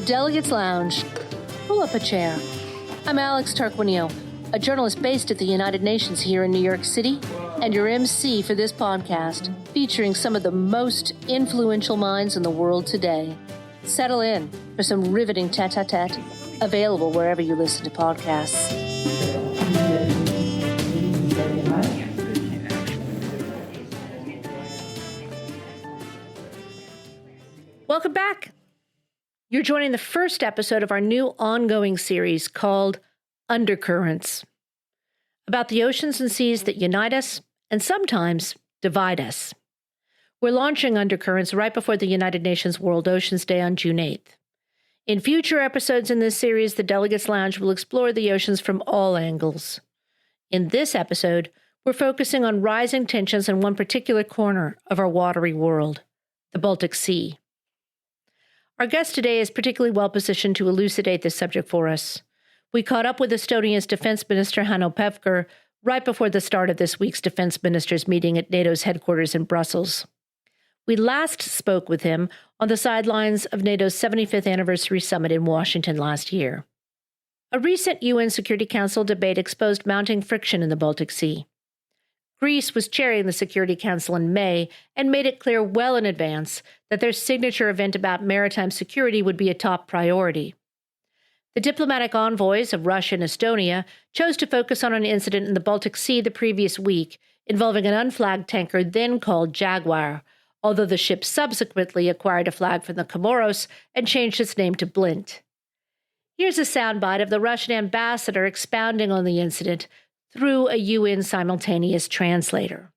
Delegates Lounge. Pull up a chair. I'm Alex Tarquinio, a journalist based at the United Nations here in New York City, and your MC for this podcast, featuring some of the most influential minds in the world today. Settle in for some riveting tete-a-tete, available wherever you listen to podcasts. Welcome back. You're joining the first episode of our new ongoing series called Undercurrents, about the oceans and seas that unite us and sometimes divide us. We're launching Undercurrents right before the United Nations World Oceans Day on June 8th. In future episodes in this series, the Delegates Lounge will explore the oceans from all angles. In this episode, we're focusing on rising tensions in one particular corner of our watery world, the Baltic Sea. Our guest today is particularly well positioned to elucidate this subject for us. We caught up with Estonia's Defense Minister Hanno Pevkur right before the start of this week's Defense Ministers meeting at NATO's headquarters in Brussels. We last spoke with him on the sidelines of NATO's 75th anniversary summit in Washington last year. A recent UN Security Council debate exposed mounting friction in the Baltic Sea. Greece was chairing the Security Council in May and made it clear well in advance that their signature event about maritime security would be a top priority. The diplomatic envoys of Russia and Estonia chose to focus on an incident in the Baltic Sea the previous week involving an unflagged tanker then called Jaguar, although the ship subsequently acquired a flag from the Comoros and changed its name to Blint. Here's a soundbite of the Russian ambassador expounding on the incident through a UN simultaneous translator.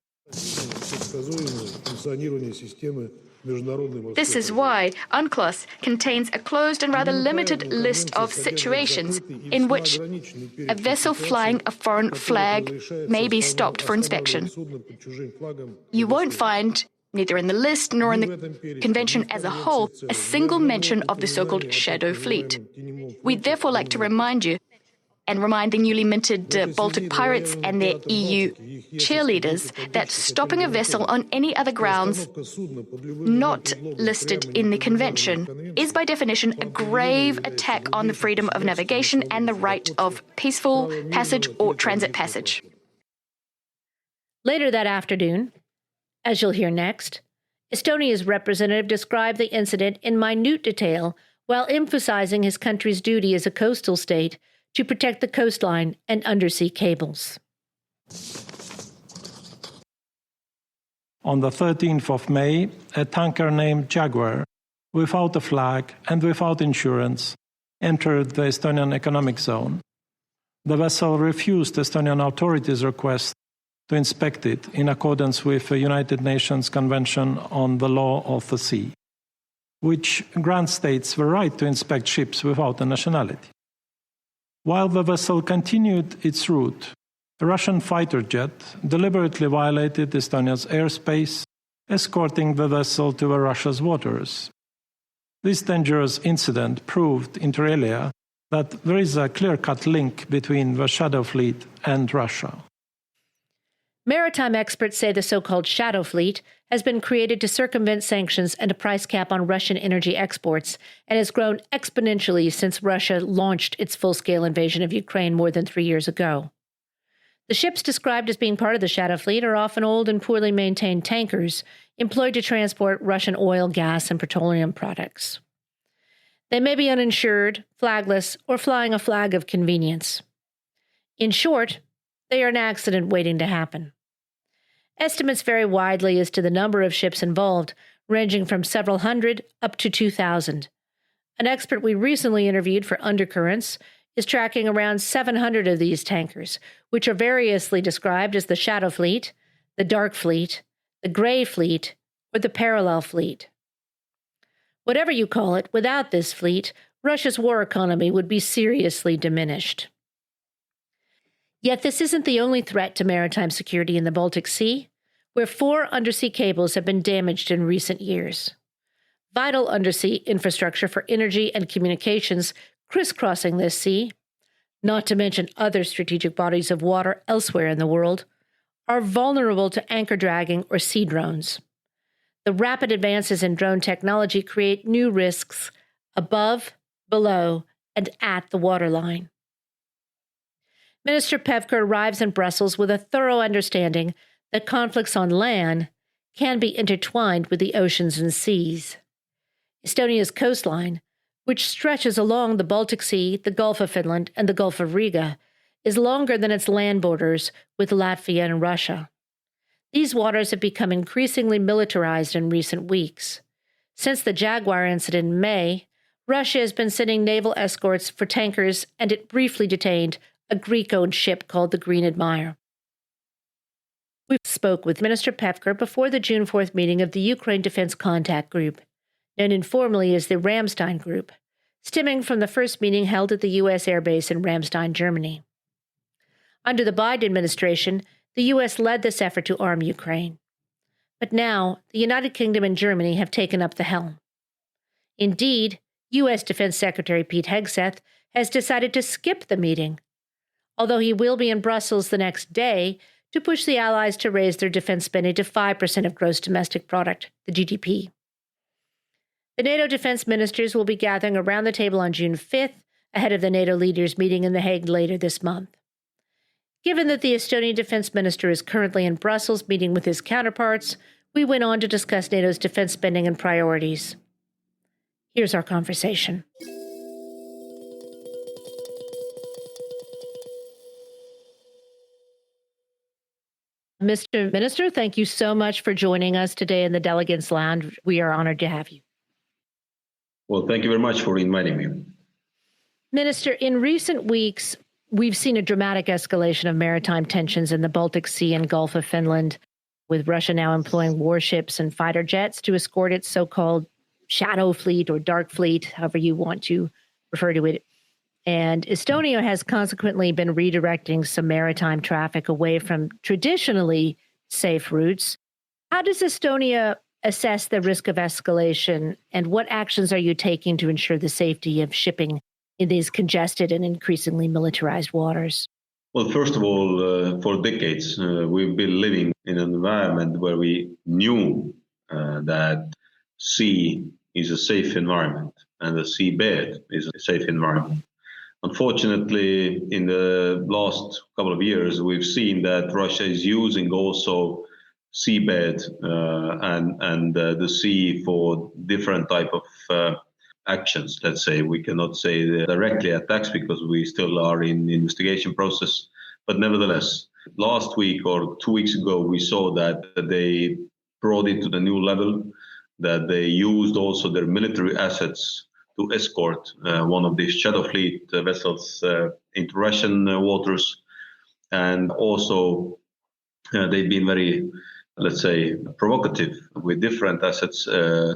This is why UNCLOS contains a closed and rather limited list of situations in which a vessel flying a foreign flag may be stopped for inspection. You won't find, neither in the list nor in the convention as a whole, a single mention of the so-called shadow fleet. We'd therefore like to remind you and remind the newly minted Baltic pirates and their EU cheerleaders that stopping a vessel on any other grounds not listed in the convention is by definition a grave attack on the freedom of navigation and the right of peaceful passage or transit passage. Later that afternoon, as you'll hear next, Estonia's representative described the incident in minute detail while emphasizing his country's duty as a coastal state to protect the coastline and undersea cables. On the 13th of May, a tanker named Jaguar, without a flag and without insurance, entered the Estonian economic zone. The vessel refused Estonian authorities' request to inspect it in accordance with the United Nations Convention on the Law of the Sea, which grants states the right to inspect ships without a nationality. While the vessel continued its route, a Russian fighter jet deliberately violated Estonia's airspace, escorting the vessel to Russia's waters. This dangerous incident proved, inter alia, that there is a clear-cut link between the Shadow Fleet and Russia. Maritime experts say the so-called Shadow Fleet has been created to circumvent sanctions and a price cap on Russian energy exports and has grown exponentially since Russia launched its full-scale invasion of Ukraine more than 3 years ago. The ships described as being part of the Shadow Fleet are often old and poorly maintained tankers employed to transport Russian oil, gas, and petroleum products. They may be uninsured, flagless, or flying a flag of convenience. In short, they are an accident waiting to happen. Estimates vary widely as to the number of ships involved, ranging from several hundred up to 2,000. An expert we recently interviewed for Undercurrents is tracking around 700 of these tankers, which are variously described as the Shadow Fleet, the Dark Fleet, the Gray Fleet, or the Parallel Fleet. Whatever you call it, without this fleet, Russia's war economy would be seriously diminished. Yet this isn't the only threat to maritime security in the Baltic Sea, where 4 undersea cables have been damaged in recent years. Vital undersea infrastructure for energy and communications crisscrossing this sea, not to mention other strategic bodies of water elsewhere in the world, are vulnerable to anchor dragging or sea drones. The rapid advances in drone technology create new risks above below, and at the waterline. Minister Pevkur arrives in Brussels with a thorough understanding that conflicts on land can be intertwined with the oceans and seas. Estonia's coastline, which stretches along the Baltic Sea, the Gulf of Finland, and the Gulf of Riga, is longer than its land borders with Latvia and Russia. These waters have become increasingly militarized in recent weeks. Since the Jaguar incident in May, Russia has been sending naval escorts for tankers, and it briefly detained a Greek-owned ship called the Green Admire. We spoke with Minister Pevkur before the June 4th meeting of the Ukraine Defense Contact Group, known informally as the Ramstein Group, stemming from the first meeting held at the U.S. Air Base in Ramstein, Germany. Under the Biden administration, the U.S. led this effort to arm Ukraine. But now, the United Kingdom and Germany have taken up the helm. Indeed, U.S. Defense Secretary Pete Hegseth has decided to skip the meeting, although he will be in Brussels the next day to push the allies to raise their defense spending to 5% of gross domestic product, the GDP. The NATO defense ministers will be gathering around the table on June 5th, ahead of the NATO leaders meeting in The Hague later this month. Given that the Estonian defense minister is currently in Brussels meeting with his counterparts, we went on to discuss NATO's defense spending and priorities. Here's our conversation. Mr. Minister, thank you so much for joining us today in the Delegates Lounge. We are honored to have you. Well, thank you very much for inviting me. Minister, in recent weeks, we've seen a dramatic escalation of maritime tensions in the Baltic Sea and Gulf of Finland, with Russia now employing warships and fighter jets to escort its so-called shadow fleet or dark fleet, however you want to refer to it. And Estonia has consequently been redirecting some maritime traffic away from traditionally safe routes. How does Estonia assess the risk of escalation, and what actions are you taking to ensure the safety of shipping in these congested and increasingly militarized waters? Well, first of all, for decades, we've been living in an environment where we knew that sea is a safe environment and the seabed is a safe environment. Unfortunately, in the last couple of years, we've seen that Russia is using also seabed and the sea for different type of actions. Let's say we cannot say directly attacks because we still are in the investigation process. But nevertheless, last week or 2 weeks ago, we saw that they brought it to the new level, that they used also their military assets to escort one of these shadow fleet vessels into Russian waters. And also they've been very, let's say, provocative with different assets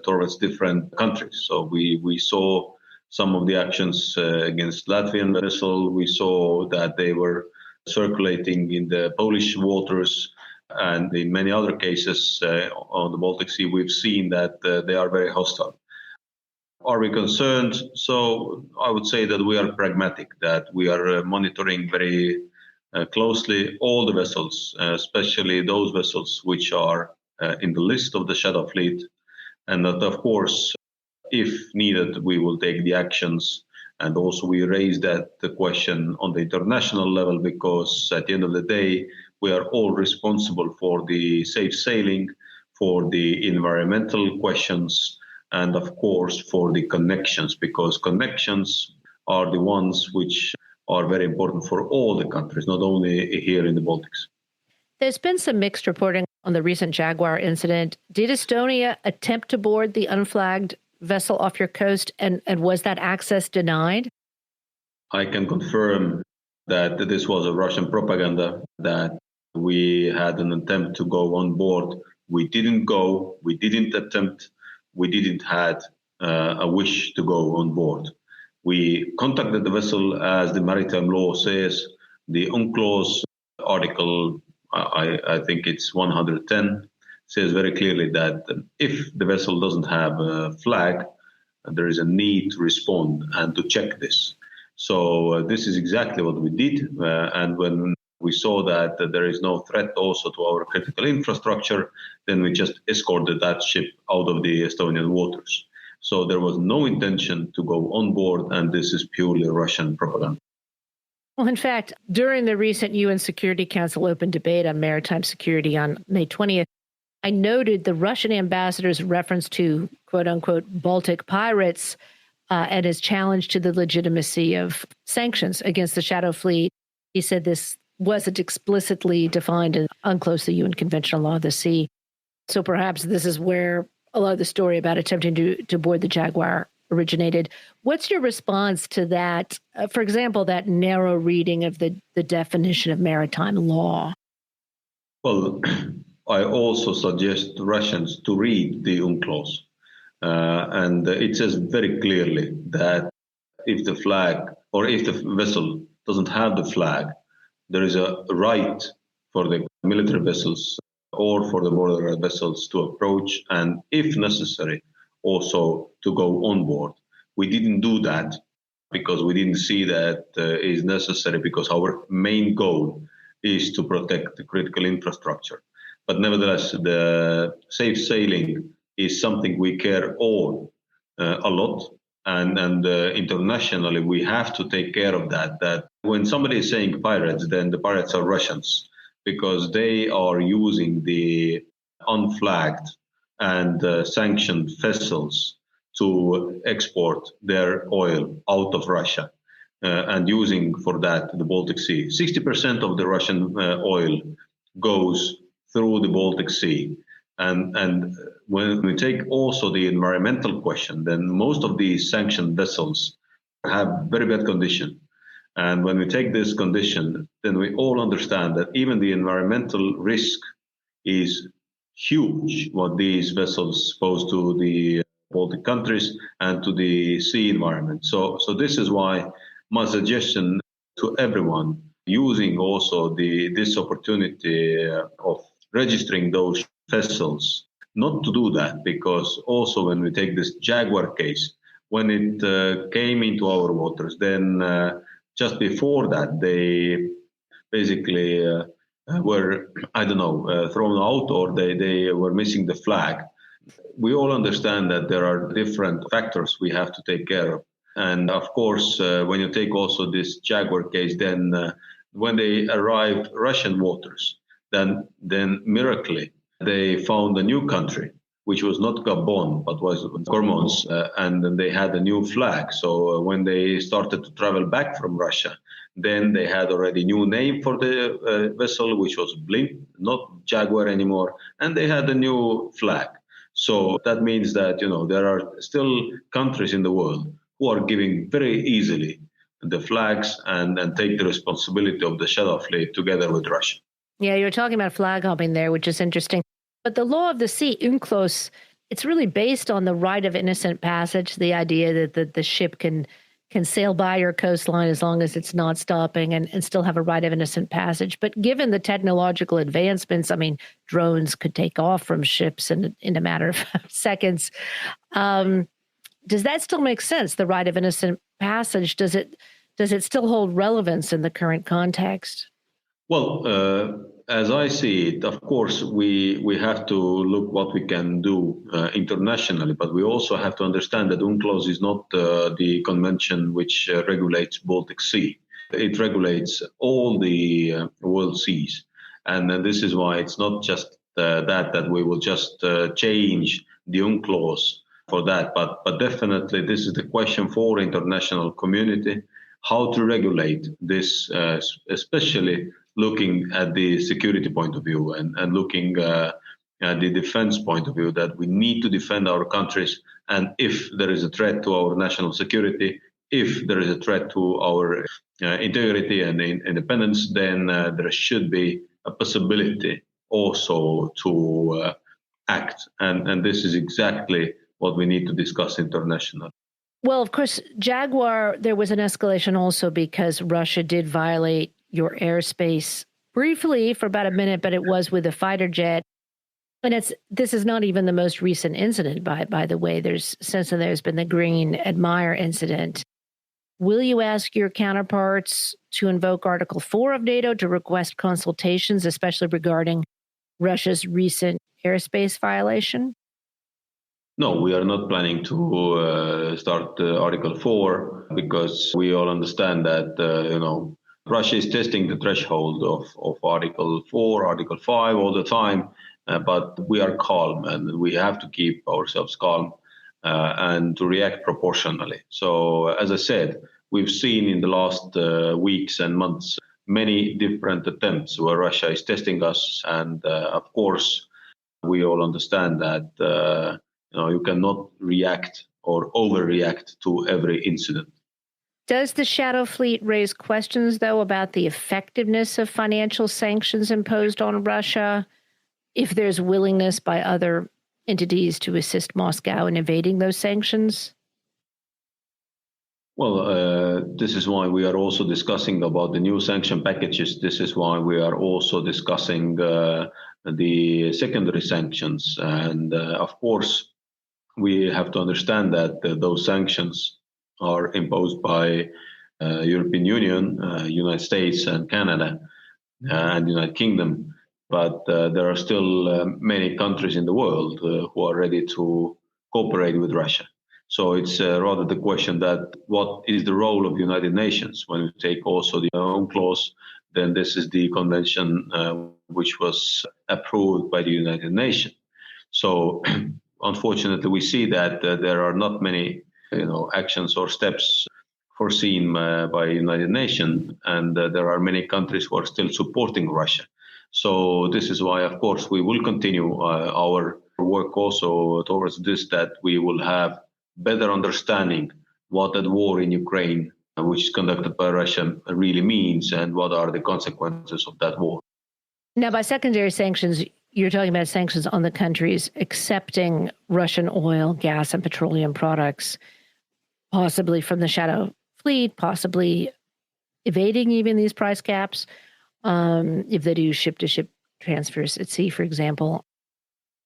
towards different countries. So we saw some of the actions against Latvian vessel. We saw that they were circulating in the Polish waters. And in many other cases on the Baltic Sea, we've seen that they are very hostile. Are we concerned? So I would say that we are pragmatic, that we are monitoring very closely all the vessels, especially those vessels which are in the list of the shadow fleet. And that, of course, if needed, we will take the actions. And also we raise the question on the international level, because at the end of the day, we are all responsible for the safe sailing, for the environmental questions, and of course for the connections, because connections are the ones which are very important for all the countries, not only here in the Baltics. There's been some mixed reporting on the recent Jaguar incident. Did Estonia attempt to board the unflagged vessel off your coast, and was that access denied? I can confirm that this was a Russian propaganda, that we had an attempt to go on board. We didn't go, we didn't attempt, we didn't had a wish to go on board. We contacted the vessel as the maritime law says. The UNCLOS article, I think it's 110, says very clearly that if the vessel doesn't have a flag, there is a need to respond and to check this. So this is exactly what we did. And when we saw that there is no threat also to our critical infrastructure, then we just escorted that ship out of the Estonian waters. So there was no intention to go on board, and this is purely Russian propaganda. Well, in fact, during the recent UN Security Council open debate on maritime security on May 20th, I noted the Russian ambassador's reference to, quote unquote, Baltic pirates and his challenge to the legitimacy of sanctions against the Shadow Fleet. He said this wasn't explicitly defined in UNCLOS, the UN Convention on Law of the Sea. So perhaps this is where a lot of the story about attempting to board the Jaguar originated. What's your response to that, for example, that narrow reading of the definition of maritime law? Well, I also suggest Russians to read the UNCLOS. And it says very clearly that if the flag or if the vessel doesn't have the flag, there is a right for the military vessels or for the border vessels to approach and, if necessary, also to go on board. We didn't do that because we didn't see that is necessary, because our main goal is to protect the critical infrastructure. But nevertheless, the safe sailing is something we care all a lot. And internationally, we have to take care of that. That when somebody is saying pirates, then the pirates are Russians, because they are using the unflagged and sanctioned vessels to export their oil out of Russia and using for that the Baltic Sea. 60% of the Russian oil goes through the Baltic Sea. And when we take also the environmental question, then most of these sanctioned vessels have very bad condition. And when we take this condition, then we all understand that even the environmental risk is huge, what these vessels pose to the Baltic countries and to the sea environment. So this is why my suggestion to everyone using also this opportunity of registering those vessels, not to do that, because also when we take this Jaguar case, when it came into our waters, then just before that, they basically were, thrown out, or they were missing the flag. We all understand that there are different factors we have to take care of. And of course, when you take also this Jaguar case, then when they arrived Russian waters, then miraculously, they found a new country, which was not Gabon, but was Cormons, and then they had a new flag. So when they started to travel back from Russia, then they had already new name for the vessel, which was Blink, not Jaguar anymore, and they had a new flag. So that means that, there are still countries in the world who are giving very easily the flags and take the responsibility of the Shadow Fleet together with Russia. Yeah, you're talking about flag hopping there, which is interesting. But the law of the sea, UNCLOS, it's really based on the right of innocent passage, the idea that the ship can sail by your coastline as long as it's not stopping and still have a right of innocent passage. But given the technological advancements, drones could take off from ships in a matter of seconds. Does that still make sense, the right of innocent passage? Does it still hold relevance in the current context? Well, as I see it, of course, we have to look what we can do internationally, but we also have to understand that UNCLOS is not the convention which regulates Baltic Sea. It regulates all the world seas. And this is why it's not just that we will just change the UNCLOS for that, but definitely this is the question for international community, how to regulate this, especially looking at the security point of view and looking at the defense point of view, that we need to defend our countries. And if there is a threat to our national security, if there is a threat to our integrity and independence, then there should be a possibility also to act. And this is exactly what we need to discuss internationally. Well, of course, Jaguar, there was an escalation also because Russia did violate your airspace briefly for about a minute, but it was with a fighter jet. And this is not even the most recent incident, by the way. Since then there's been the Green Admire incident. Will you ask your counterparts to invoke Article 4 of NATO to request consultations, especially regarding Russia's recent airspace violation? No, we are not planning to start Article 4 because we all understand that, Russia is testing the threshold of Article 4, Article 5 all the time, but we are calm and we have to keep ourselves calm and to react proportionally. So, as I said, we've seen in the last weeks and months many different attempts where Russia is testing us. And of course, we all understand that you cannot react or overreact to every incident. Does the Shadow Fleet raise questions, though, about the effectiveness of financial sanctions imposed on Russia if there's willingness by other entities to assist Moscow in evading those sanctions? Well, this is why we are also discussing about the new sanction packages. This is why we are also discussing the secondary sanctions. And of course, we have to understand that those sanctions are imposed by European Union, United States and Canada and United Kingdom. But there are still many countries in the world who are ready to cooperate with Russia. So it's rather the question that what is the role of the United Nations when we take also the UNCLOS, then this is the convention which was approved by the United Nations. So unfortunately, we see that there are not many actions or steps foreseen by United Nations, and there are many countries who are still supporting Russia. So this is why, of course, we will continue our work also towards this, that we will have better understanding what that war in Ukraine, which is conducted by Russia, really means and what are the consequences of that war. Now, by secondary sanctions, you're talking about sanctions on the countries accepting Russian oil, gas, and petroleum products, possibly from the Shadow Fleet, possibly evading even these price caps, if they do ship-to-ship transfers at sea, for example.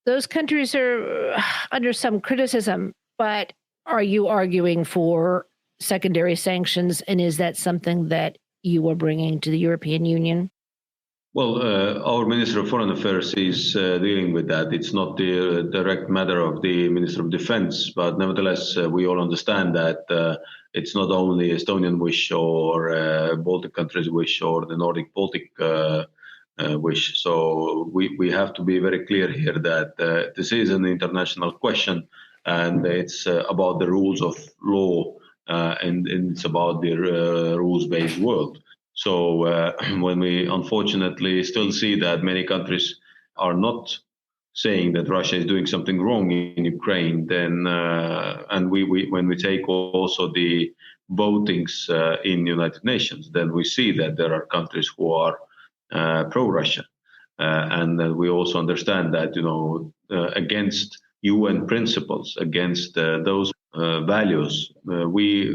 Those countries are under some criticism, but are you arguing for secondary sanctions, and is that something that you are bringing to the European Union? Well, our Minister of Foreign Affairs is dealing with that. It's not the direct matter of the Minister of Defense, but nevertheless, we all understand that it's not only Estonian wish or Baltic countries' wish or the Nordic Baltic wish. So we have to be very clear here that this is an international question, and it's about the rules of law, and it's about the rules-based world. So when we unfortunately still see that many countries are not saying that Russia is doing something wrong in Ukraine, then and when we take also the votings in United Nations, then we see that there are countries who are pro-Russia, and we also understand that against UN principles, against those values, we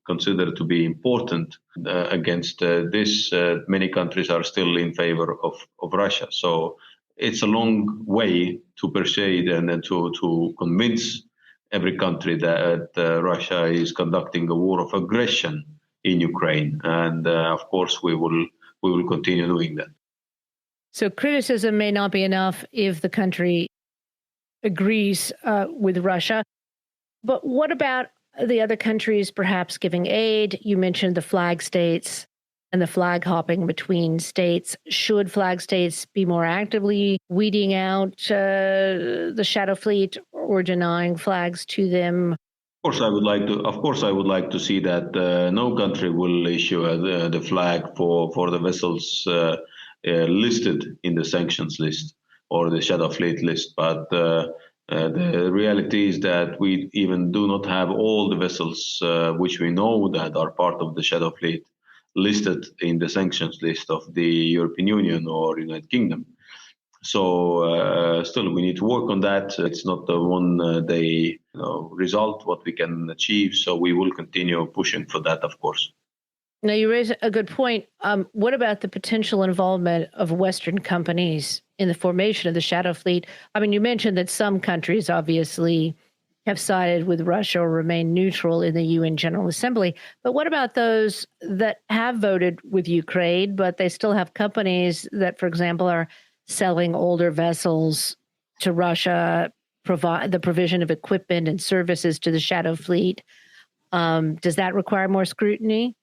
consider to be important. Against this, many countries are still in favor of Russia. So it's a long way to persuade and to convince every country that Russia is conducting a war of aggression in Ukraine. And of course, we will continue doing that. So criticism may not be enough if the country agrees with Russia. But what about the other countries perhaps giving aid? You mentioned the flag states and the flag hopping between states. Should flag states be more actively weeding out the Shadow Fleet or denying flags to them? Of course, I would like to see that no country will issue the flag for the vessels listed in the sanctions list or the Shadow Fleet list. But the reality is that we even do not have all the vessels which we know that are part of the Shadow Fleet listed in the sanctions list of the European Union or United Kingdom. So still we need to work on that. It's not a one-day result what we can achieve. So we will continue pushing for that, of course. Now, you raise a good point. What about the potential involvement of Western companies in the formation of the Shadow Fleet? I mean, you mentioned that some countries obviously have sided with Russia or remain neutral in the UN General Assembly. But what about those that have voted with Ukraine, but they still have companies that, for example, are selling older vessels to Russia the provision of equipment and services to the Shadow Fleet. Does that require more scrutiny?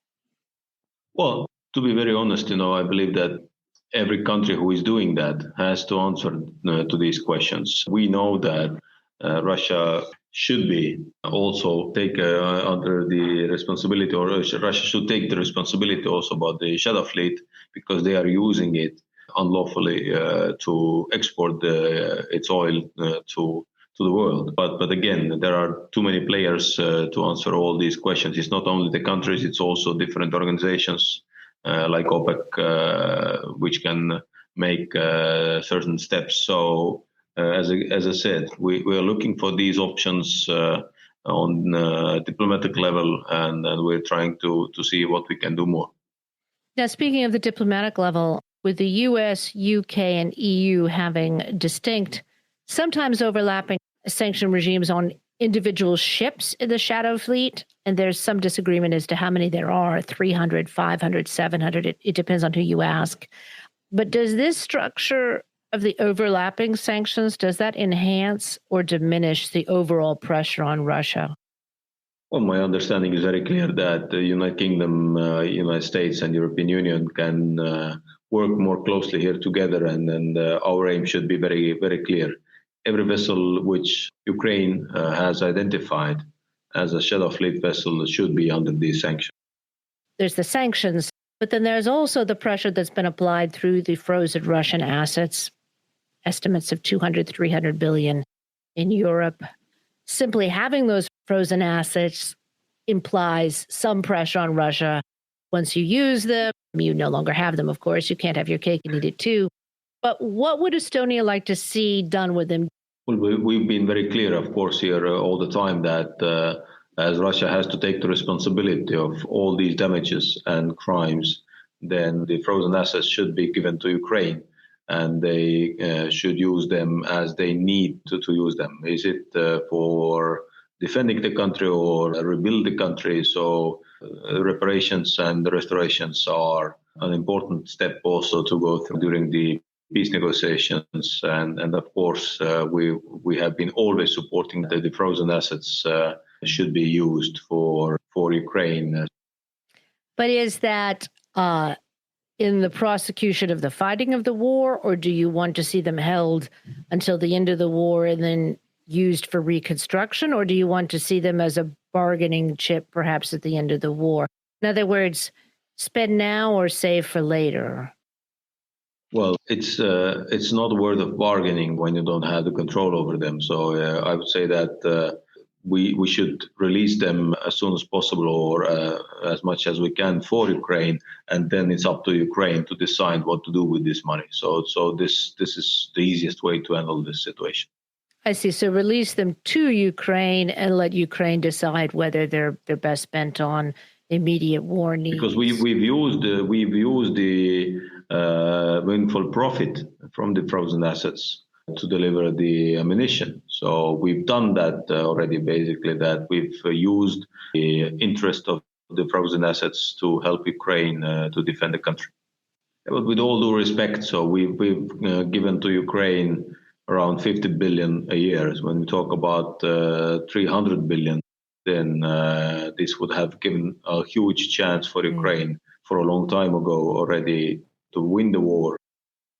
Well, to be very honest, I believe that every country who is doing that has to answer to these questions. We know that Russia should be also take under the responsibility, or Russia should take the responsibility also about the Shadow Fleet, because they are using it unlawfully to export its oil to the world. But again, there are too many players to answer all these questions. It's not only the countries, it's also different organizations like OPEC, which can make certain steps. So as I said, we are looking for these options on diplomatic level, and we're trying to see what we can do more. Now, speaking of the diplomatic level, with the US, UK, and EU having distinct, sometimes overlapping sanction regimes on individual ships in the Shadow Fleet, and there's some disagreement as to how many there are, 300, 500, 700, it depends on who you ask. But does this structure of the overlapping sanctions, does that enhance or diminish the overall pressure on Russia? Well, my understanding is very clear that the United Kingdom, United States, and European Union can work more closely here together, and our aim should be very, very clear. Every vessel which Ukraine has identified as a Shadow Fleet vessel should be under these sanctions. There's the sanctions, but then there's also the pressure that's been applied through the frozen Russian assets, estimates of 200, 300 billion in Europe. Simply having those frozen assets implies some pressure on Russia. Once you use them, you no longer have them, of course. You can't have your cake and eat it too. But what would Estonia like to see done with them? Well, we've been very clear, of course, here all the time that as Russia has to take the responsibility of all these damages and crimes, then the frozen assets should be given to Ukraine, and they should use them as they need to use them. Is it for defending the country or rebuild the country? So reparations and restorations are an important step also to go through during the peace negotiations, and of course we have been always supporting that the frozen assets should be used for Ukraine. But is that in the prosecution of the fighting of the war, or do you want to see them held until the end of the war and then used for reconstruction, or do you want to see them as a bargaining chip perhaps at the end of the war? In other words, spend now or save for later? Well, it's not a word of bargaining when you don't have the control over them. So I would say that we should release them as soon as possible, or as much as we can for Ukraine, and then it's up to Ukraine to decide what to do with this money. So this is the easiest way to handle this situation. I see. So release them to Ukraine and let Ukraine decide whether they're best spent on immediate war needs. Because we've used the windfall profit from the frozen assets to deliver the ammunition. So we've done that already, basically, that we've used the interest of the frozen assets to help Ukraine to defend the country. But with all due respect, so we've given to Ukraine around 50 billion a year. When we talk about 300 billion, then this would have given a huge chance for Ukraine for a long time ago already to win the war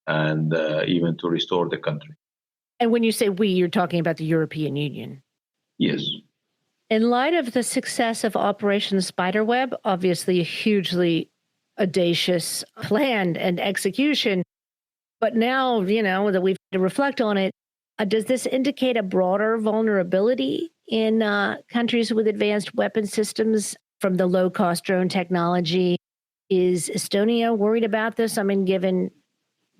and even to restore the country. And when you say we, you're talking about the European Union? Yes. In light of the success of Operation Spiderweb, obviously a hugely audacious plan and execution, but now, that we've to reflect on it, does this indicate a broader vulnerability in countries with advanced weapon systems from the low-cost drone technology? Is Estonia worried about this? I mean, given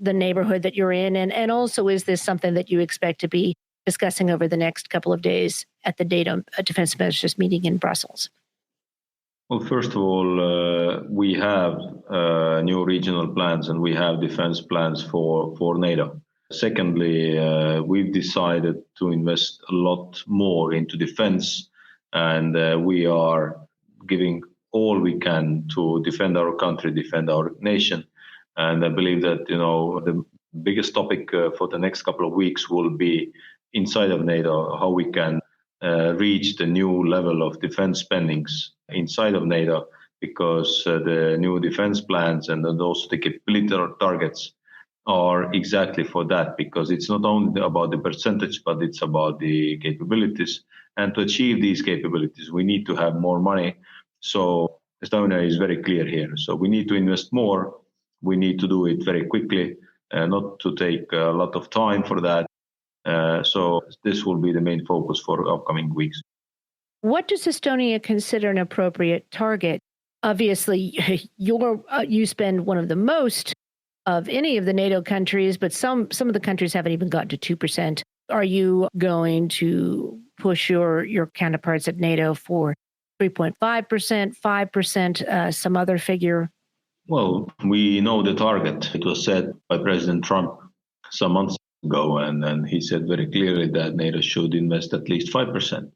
the neighborhood that you're in, and also is this something that you expect to be discussing over the next couple of days at the NATO Defense Ministers meeting in Brussels? Well, first of all, we have new regional plans and we have defense plans for NATO. Secondly, we've decided to invest a lot more into defense, and we are giving all we can to defend our country, defend our nation. And I believe that, the biggest topic for the next couple of weeks will be inside of NATO, how we can reach the new level of defense spendings inside of NATO, because the new defense plans and then also the capability targets are exactly for that, because it's not only about the percentage, but it's about the capabilities. And to achieve these capabilities, we need to have more money. So Estonia is very clear here. So we need to invest more. We need to do it very quickly, not to take a lot of time for that. So this will be the main focus for upcoming weeks. What does Estonia consider an appropriate target? Obviously, you spend one of the most of any of the NATO countries, but some of the countries haven't even gotten to 2%. Are you going to push your counterparts at NATO for 3.5%, 5%, some other figure? Well, we know the target. It was set by President Trump some months ago, and he said very clearly that NATO should invest at least 5%.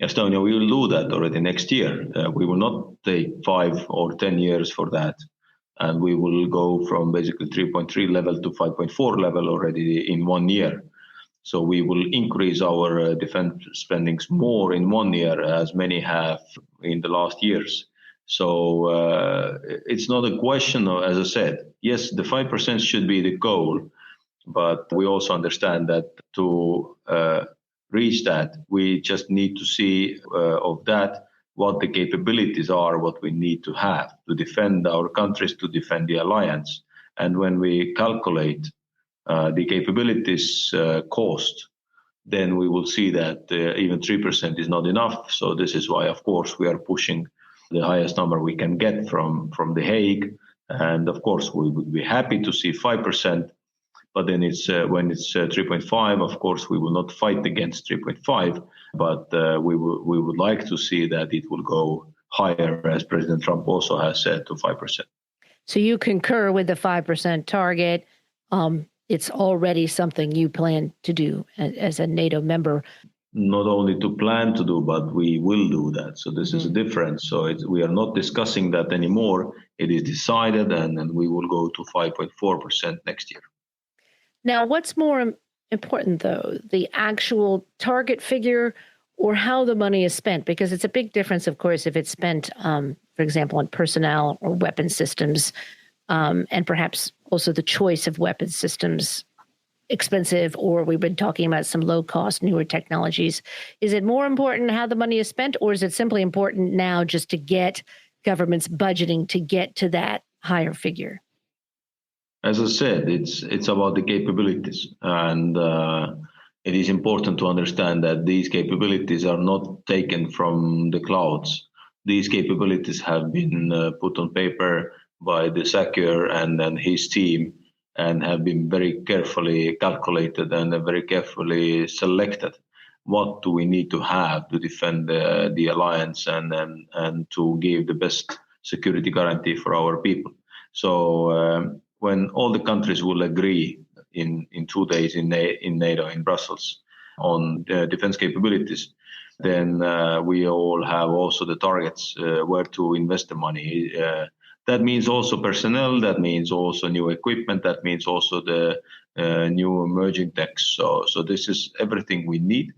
Estonia, we will do that already next year. We will not take 5 or 10 years for that. And we will go from basically 3.3 level to 5.4 level already in 1 year. So we will increase our defense spendings more in 1 year, as many have in the last years. So it's not a question of, as I said, yes, the 5% should be the goal, but we also understand that to reach that, we just need to see of that what the capabilities are, what we need to have to defend our countries, to defend the alliance. And when we calculate the capabilities cost, then we will see that even 3% is not enough. So this is why, of course, we are pushing the highest number we can get from The Hague. And of course, we would be happy to see 5%. But then it's when it's 3.5, of course, we will not fight against 3.5, but we would like to see that it will go higher, as President Trump also has said, to 5%. So you concur with the 5% target. It's already something you plan to do as a NATO member. Not only to plan to do, but we will do that. So this is a difference. So we are not discussing that anymore. It is decided, and then we will go to 5.4% next year. Now, what's more important, though, the actual target figure or how the money is spent? Because it's a big difference, of course, if it's spent, for example, on personnel or weapon systems, and perhaps also the choice of weapon systems, expensive, or we've been talking about some low-cost, newer technologies. Is it more important how the money is spent, or is it simply important now just to get governments budgeting to get to that higher figure? As I said, it's about the capabilities, and it is important to understand that these capabilities are not taken from the clouds. These capabilities have been put on paper by the SACEUR and his team, and have been very carefully calculated and very carefully selected. What do we need to have to defend the alliance and to give the best security guarantee for our people? So when all the countries will agree in 2 days in NATO, in Brussels, on defense capabilities, then we all have also the targets where to invest the money. That means also personnel, that means also new equipment, that means also the new emerging techs. So this is everything we need.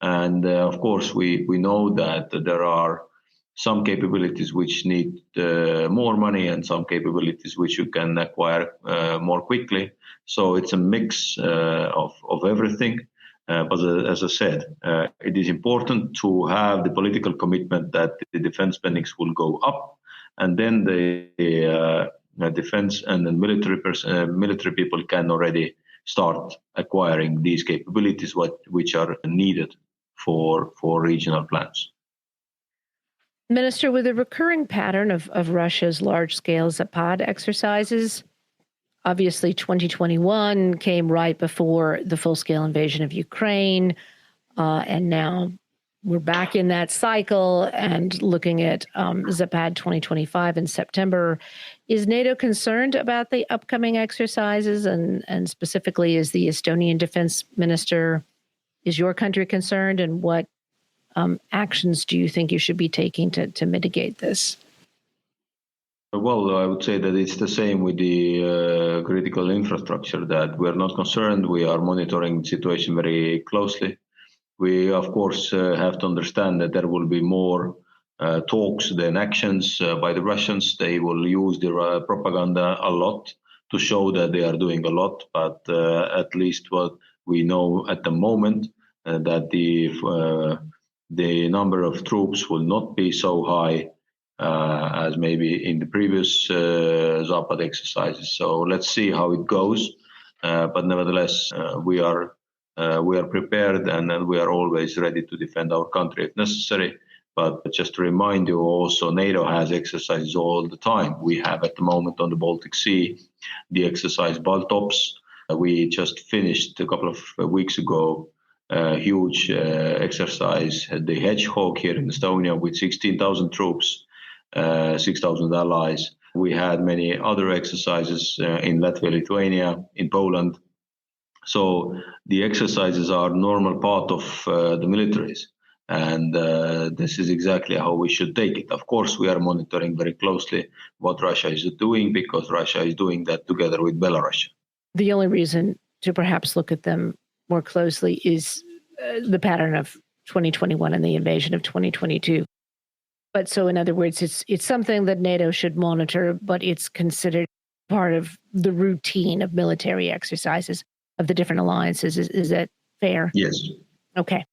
And of course, we know that there are some capabilities which need more money and some capabilities which you can acquire more quickly. So it's a mix of everything. But as I said, it is important to have the political commitment that the defense spendings will go up, and then the defense and the military people can already start acquiring these capabilities which are needed for regional plans. Minister, with a recurring pattern of Russia's large-scale Zapad exercises, obviously 2021 came right before the full-scale invasion of Ukraine, and now we're back in that cycle and looking at Zapad 2025 in September. Is NATO concerned about the upcoming exercises, and specifically is the Estonian defense minister, is your country concerned, and what actions do you think you should be taking to mitigate this? Well, I would say that it's the same with the critical infrastructure, that we're not concerned. We are monitoring the situation very closely. We, of course, have to understand that there will be more talks than actions by the Russians. They will use their propaganda a lot to show that they are doing a lot, but at least what we know at the moment, that the number of troops will not be so high as maybe in the previous Zapad exercises. So let's see how it goes. But nevertheless, we are prepared, and we are always ready to defend our country if necessary. But just to remind you, also NATO has exercises all the time. We have at the moment on the Baltic Sea the exercise Baltops. We just finished a couple of weeks ago a huge exercise, the Hedgehog here in Estonia with 16,000 troops, 6,000 allies. We had many other exercises in Latvia, Lithuania, in Poland. So the exercises are normal part of the militaries. And this is exactly how we should take it. Of course, we are monitoring very closely what Russia is doing, because Russia is doing that together with Belarus. The only reason to perhaps look at them more closely is the pattern of 2021 and the invasion of 2022. But so in other words, it's something that NATO should monitor, but it's considered part of the routine of military exercises of the different alliances. Is that fair? Yes. Okay.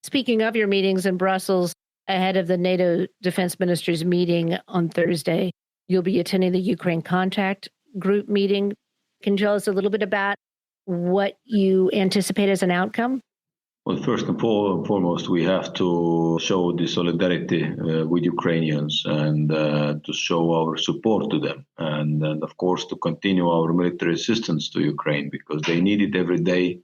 Speaking of your meetings in Brussels, ahead of the NATO defense ministers meeting on Thursday, you'll be attending the Ukraine Contact Group meeting. Can you tell us a little bit about what you anticipate as an outcome? Well, first and foremost, we have to show the solidarity with Ukrainians, and to show our support to them. And of course, to continue our military assistance to Ukraine, because they need it every day.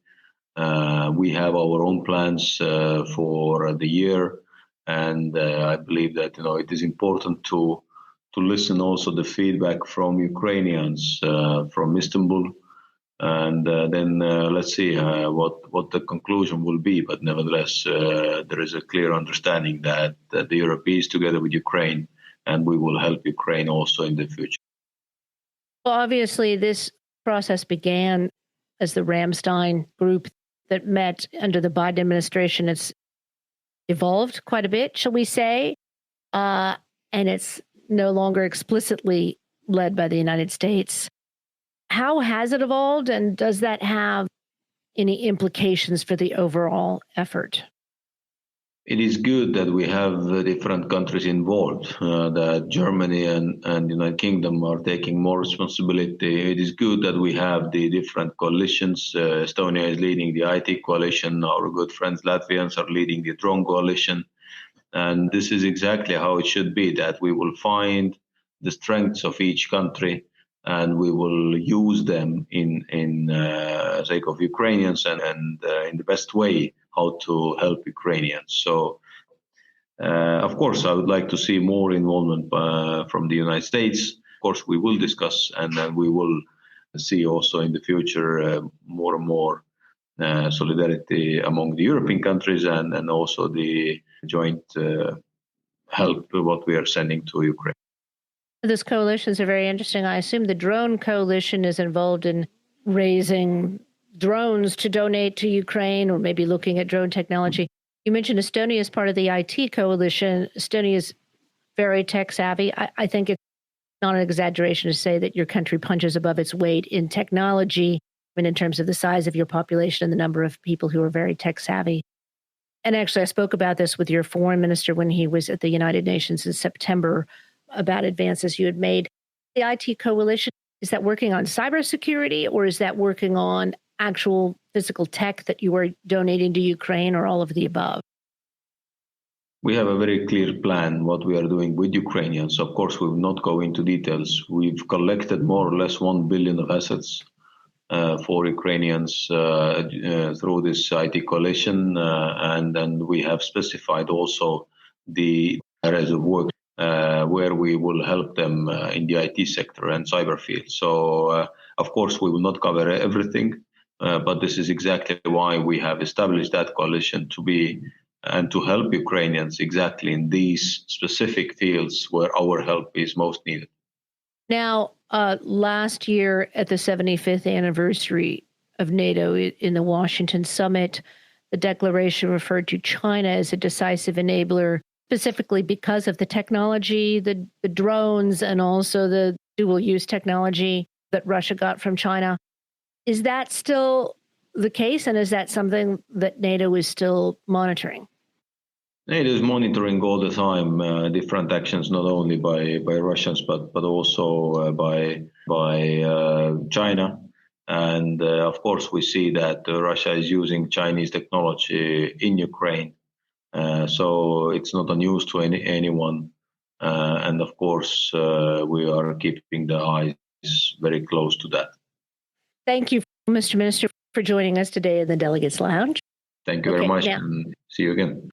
We have our own plans for the year. And I believe that, it is important to listen also the feedback from Ukrainians from Istanbul. And then let's see what the conclusion will be. But nevertheless, there is a clear understanding that the Europe is together with Ukraine, and we will help Ukraine also in the future. Well, obviously, this process began as the Ramstein group that met under the Biden administration. It's evolved quite a bit, shall we say, and it's no longer explicitly led by the United States. How has it evolved, and does that have any implications for the overall effort? It is good that we have different countries involved, that Germany and United Kingdom are taking more responsibility. It is good that we have the different coalitions. Estonia is leading the IT coalition. Our good friends Latvians are leading the drone coalition. And this is exactly how it should be, that we will find the strengths of each country, and we will use them in sake of Ukrainians, and in the best way how to help Ukrainians. So, of course, I would like to see more involvement from the United States. Of course, we will discuss, and then we will see also in the future more and more solidarity among the European countries, and also the joint help what we are sending to Ukraine. Those coalitions are very interesting. I assume the drone coalition is involved in raising drones to donate to Ukraine, or maybe looking at drone technology. You mentioned Estonia as part of the IT coalition. Estonia is very tech savvy. I think it's not an exaggeration to say that your country punches above its weight in technology, in terms of the size of your population and the number of people who are very tech savvy. And actually, I spoke about this with your foreign minister when he was at the United Nations in September, about advances you had made. The IT coalition, is that working on cybersecurity, or is that working on actual physical tech that you are donating to Ukraine, or all of the above? We have a very clear plan what we are doing with Ukrainians. Of course, we will not go into details. We've collected more or less 1 billion of assets for Ukrainians through this IT coalition, and then we have specified also the areas of work where we will help them in the IT sector and cyber field. So, of course, we will not cover everything, but this is exactly why we have established that coalition to be and to help Ukrainians exactly in these specific fields where our help is most needed. Now, last year at the 75th anniversary of NATO in the Washington summit, the declaration referred to China as a decisive enabler, specifically because of the technology, the drones, and also the dual-use technology that Russia got from China. Is that still the case, and is that something that NATO is still monitoring? NATO is monitoring all the time different actions, not only by Russians, but also by China. And of course, we see that Russia is using Chinese technology in Ukraine. So it's not a news to anyone. And of course, we are keeping the eyes very close to that. Thank you, Mr. Minister, for joining us today in the Delegates Lounge. Thank you very much, and see you again.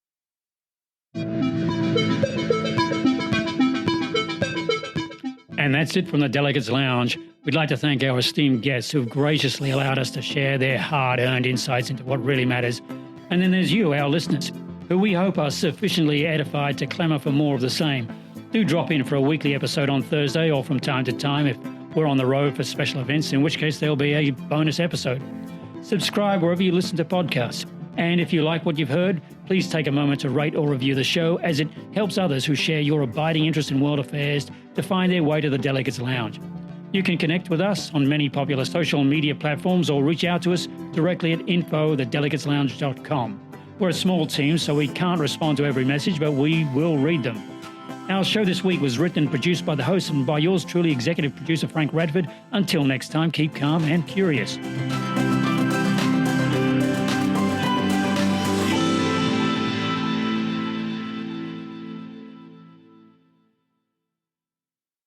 And that's it from the Delegates Lounge. We'd like to thank our esteemed guests who've graciously allowed us to share their hard-earned insights into what really matters. And then there's you, our listeners, who we hope are sufficiently edified to clamour for more of the same. Do drop in for a weekly episode on Thursday or from time to time if we're on the road for special events, in which case there'll be a bonus episode. Subscribe wherever you listen to podcasts. And if you like what you've heard, please take a moment to rate or review the show, as it helps others who share your abiding interest in world affairs to find their way to the Delegates Lounge. You can connect with us on many popular social media platforms or reach out to us directly at info@thedelegateslounge.com. We're a small team, so we can't respond to every message, but we will read them. Our show this week was written and produced by the host and by yours truly, executive producer Frank Radford. Until next time, keep calm and curious.